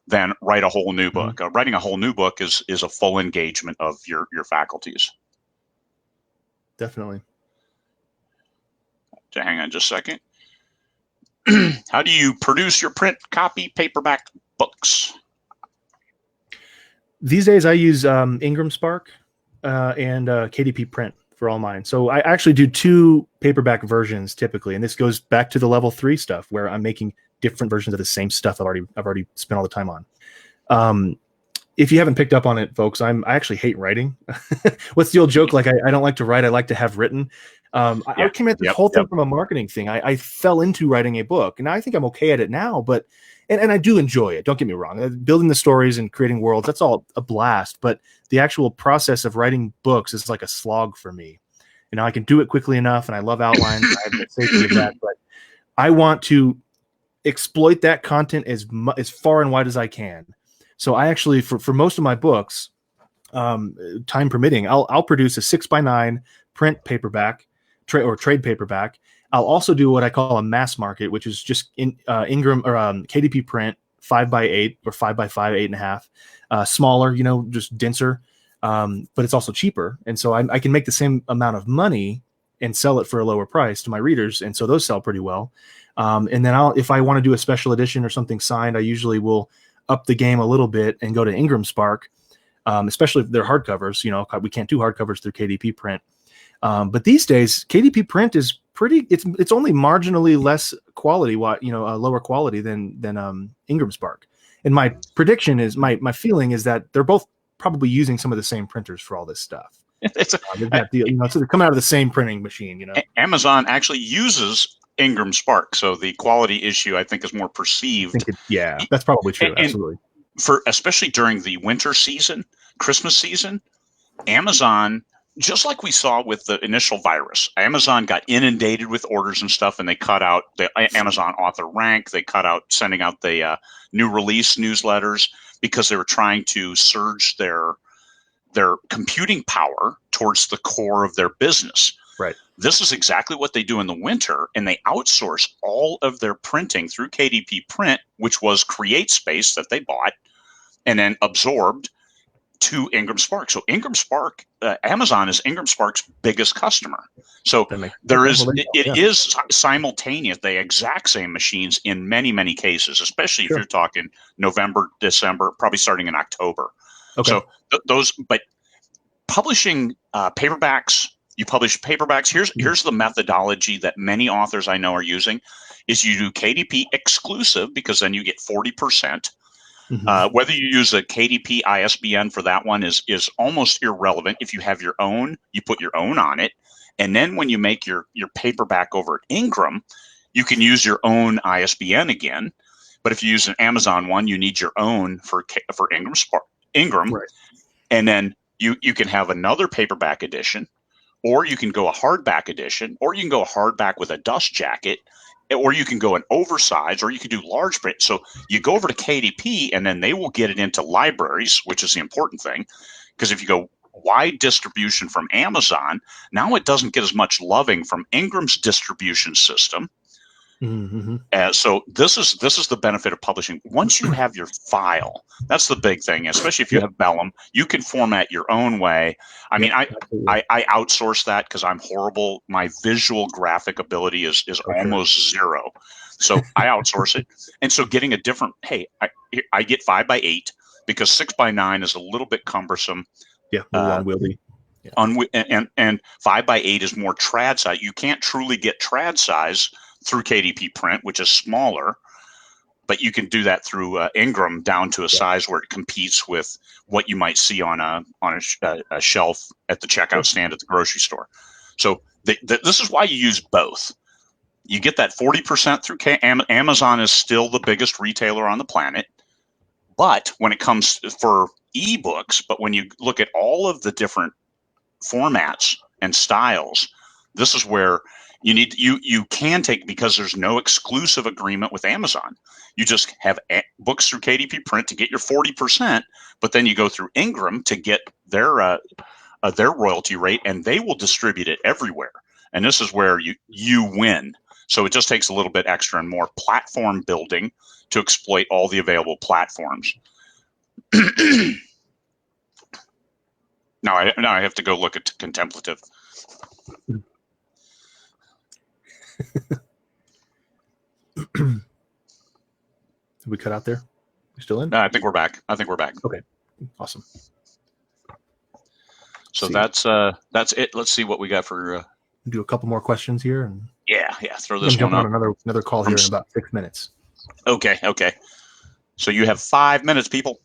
than write a whole new book. Writing a whole new book is a full engagement of your faculties. Definitely. So hang on just a second. How do you produce your print copy paperback books? These days I use Ingram Spark and KDP Print for all mine. So I actually do 2 paperback versions typically, and this goes back to the level 3 stuff where I'm making different versions of the same stuff I've already spent all the time on. If you haven't picked up on it, folks, I actually hate writing. What's the old joke? Like I don't like to write, I like to have written. I came at this whole thing from a marketing thing. I fell into writing a book, and I think I'm okay at it now, but and I do enjoy it. Don't get me wrong. Building the stories and creating worlds, that's all a blast. But the actual process of writing books is like a slog for me. I can do it quickly enough, and I love outlines. I have the safety of that, but I want to exploit that content as far and wide as I can. So I actually, for most of my books, time permitting, I'll produce a 6x9 print paperback or trade paperback. I'll also do what I call a mass market, which is just Ingram or KDP print 5x8 or 5x5, 8.5, smaller, just denser, but it's also cheaper. And so I can make the same amount of money and sell it for a lower price to my readers. And so those sell pretty well. And then if I want to do a special edition or something signed, I usually will up the game a little bit and go to Ingram Spark, especially if they're hardcovers. We can't do hardcovers through KDP print. But these days, KDP print is it's only marginally less quality, lower quality than Ingram Spark. And my prediction is, my feeling is that they're both probably using some of the same printers for all this stuff. So they come out of the same printing machine. Amazon actually uses Ingram Spark, so the quality issue I think is more perceived. That's probably true. Absolutely. Especially during the winter season, Christmas season, Amazon, just like we saw with the initial virus, Amazon got inundated with orders and stuff, and they cut out the Amazon author rank. They cut out sending out the new release newsletters because they were trying to surge their computing power towards the core of their business. Right. This is exactly what they do in the winter, and they outsource all of their printing through KDP Print, which was CreateSpace that they bought and then absorbed to Ingram Spark. So Ingram Spark, Amazon is Ingram Spark's biggest customer. So it is simultaneous. The exact same machines in many, many cases, especially if you're talking November, December, probably starting in October. Okay. So but publishing paperbacks, you publish paperbacks. Here's the methodology that many authors I know are using is you do KDP exclusive because then you get 40%. Whether you use a KDP ISBN for that one is almost irrelevant. If you have your own, you put your own on it. And then when you make your paperback over at Ingram, you can use your own ISBN again. But if you use an Amazon one, you need your own for Ingram. Right. And then you can have another paperback edition, or you can go a hardback edition, or you can go a hardback with a dust jacket, or you can go an oversized, or you can do large print. So you go over to KDP, and then they will get it into libraries, which is the important thing. Because if you go wide distribution from Amazon, now it doesn't get as much loving from Ingram's distribution system. So this is the benefit of publishing. Once you have your file, that's the big thing. Especially if you have Vellum, you can format your own way. I mean, I outsource that because I'm horrible. My visual graphic ability is almost zero, so I outsource it. And so getting a different, I get 5x8 because 6x9 is a little bit cumbersome. Yeah, unwieldy. And 5x8 is more trad size. You can't truly get trad size through KDP print, which is smaller, but you can do that through Ingram down to a size where it competes with what you might see on a shelf at the checkout stand at the grocery store. So this is why you use both. You get that 40% through Amazon is still the biggest retailer on the planet, but when it comes for ebooks, but when you look at all of the different formats and styles, this is where you can take, because there's no exclusive agreement with Amazon. You just have books through KDP print to get your 40%, but then you go through Ingram to get their royalty rate, and they will distribute it everywhere. And this is where you win. So it just takes a little bit extra and more platform building to exploit all the available platforms. Now I have to go look at contemplative. Did we cut out there? You still in? No, I think we're back. Okay, awesome. So that's it. Let's see what we got for. Do a couple more questions here, and throw this one up. Another call here in about 6 minutes. Okay. So you have 5 minutes, people.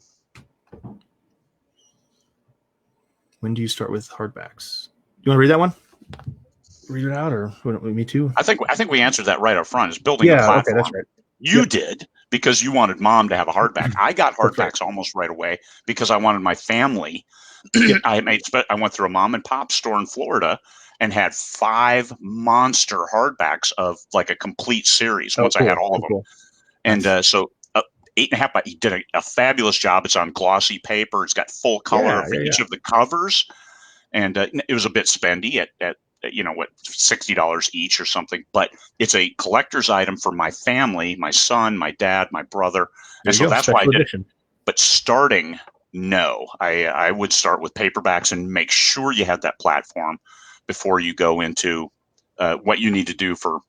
When do you start with hardbacks? You want to read that one? Read it out, or me too? I think we answered that right up front. It's building a platform. Okay, that's right. You did because you wanted mom to have a hardback. I got hardbacks almost right away because I wanted my family. I went through a mom and pop store in Florida and had 5 monster hardbacks of like a complete series. I had all of them, cool. And so 8.5 by he did a fabulous job. It's on glossy paper. It's got full color for each of the covers, and it was a bit spendy at $60 each or something, but it's a collector's item for my family, my son, my dad, my brother. And so that's why I did it. But starting, I would start with paperbacks and make sure you have that platform before you go into what you need to do for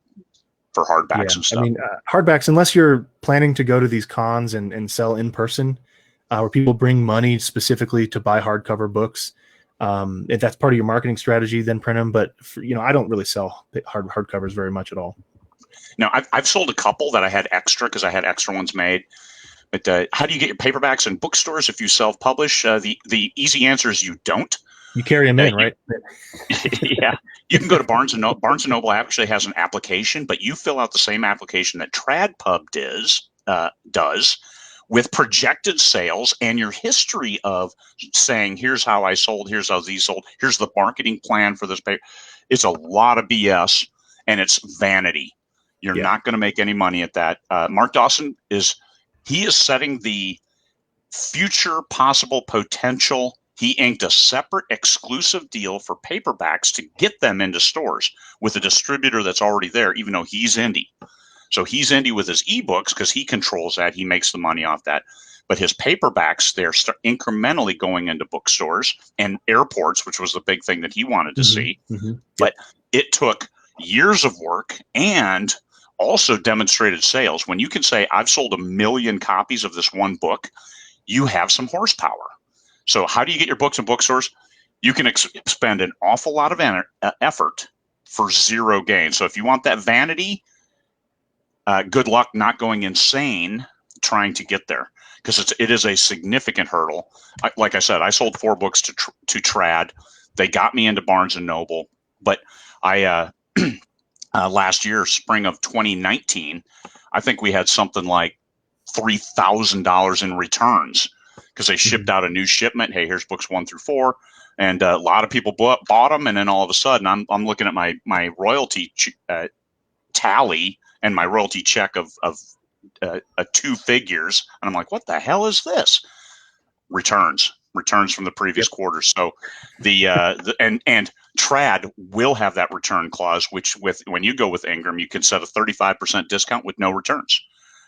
hardbacks and stuff. I mean, hardbacks, unless you're planning to go to these cons and sell in person, where people bring money specifically to buy hardcover books, if that's part of your marketing strategy, then print them. But I don't really sell hardcovers very much at all. No, I've sold a couple that I had extra because I had extra ones made. But how do you get your paperbacks in bookstores if you self-publish? The easy answer is you don't. You carry them in, right? Yeah. You can go to Barnes & Noble. Barnes & Noble actually has an application, but you fill out the same application that TradPub does with projected sales and your history of saying, here's how I sold, here's how these sold, here's the marketing plan for this paper. It's a lot of BS, and it's vanity. You're not going to make any money at that. Mark Dawson is setting the future possible potential. He inked a separate exclusive deal for paperbacks to get them into stores with a distributor that's already there, even though he's indie. So he's indie with his ebooks because he controls that. He makes the money off that. But his paperbacks, they're incrementally going into bookstores and airports, which was the big thing that he wanted to see. But it took years of work and also demonstrated sales. When you can say, I've sold 1 million copies of this one book, you have some horsepower. So how do you get your books in bookstores? You can spend an awful lot of effort for zero gain. So if you want that vanity, good luck not going insane trying to get there, because it is a significant hurdle. Like I said, I sold 4 books to Trad. They got me into Barnes and Noble, but I last year, spring of 2019, I think we had something like $3,000 in returns because they shipped out a new shipment. Hey, here's books 1 through 4. And a lot of people bought them. And then all of a sudden I'm looking at my royalty tally and my royalty check of 2 figures. And I'm like, what the hell is this? Returns from the previous quarter. So and Trad will have that return clause, which when you go with Ingram, you can set a 35% discount with no returns.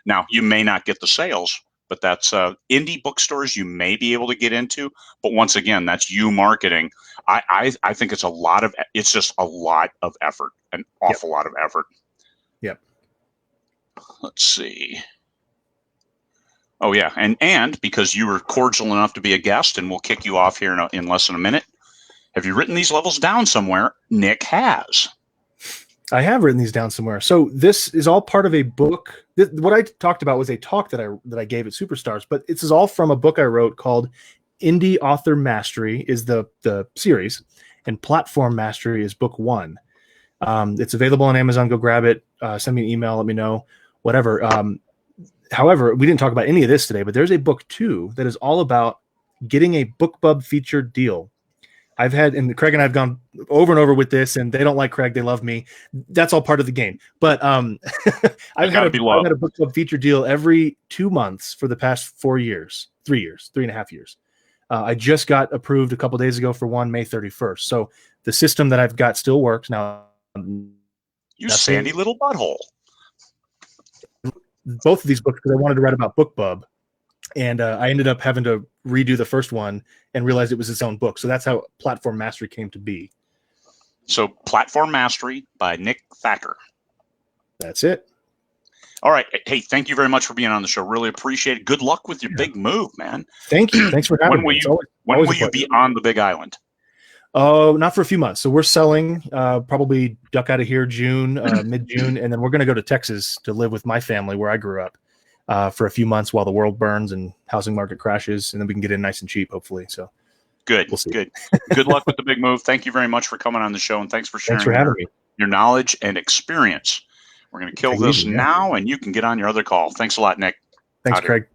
Now, you may not get the sales, but that's indie bookstores you may be able to get into. But once again, that's you marketing. I think it's just a lot of effort, an awful lot of effort. Yep. Let's see. Oh, yeah. And because you were cordial enough to be a guest, and we'll kick you off here in less than a minute. Have you written these levels down somewhere? Nick has. I have written these down somewhere. So this is all part of a book. What I talked about was a talk that I gave at Superstars, but this is all from a book I wrote called Indie Author Mastery is the series, and Platform Mastery is book 1. It's available on Amazon. Go grab it. Send me an email. Let me know. Whatever. However, we didn't talk about any of this today, but there's a book 2 that is all about getting a BookBub featured deal. And Craig and I have gone over and over with this, and they don't like Craig. They love me. That's all part of the game. But I've had a BookBub feature deal every 2 months for the past 3 and a half years. I just got approved a couple days ago for one May 31st. So the system that I've got still works now. You sandy little butthole. Both of these books, because I wanted to write about BookBub, and I ended up having to redo the first one and realized it was its own book. So that's how Platform Mastery came to be. So Platform Mastery by Nick Thacker. That's it. All right. Hey, thank you very much for being on the show. Really appreciate it. Good luck with your big move, man. Thank you. Thanks for having me. When will you be on the Big Island? Oh, not for a few months. So we're selling, probably duck out of here June, mid-June, and then we're going to go to Texas to live with my family where I grew up for a few months while the world burns and housing market crashes, and then we can get in nice and cheap, hopefully. So good. We'll see. Good luck with the big move. Thank you very much for coming on the show, and thanks for sharing your knowledge and experience. We're going to kill this now, and you can get on your other call. Thanks a lot, Nick. Thanks, Craig.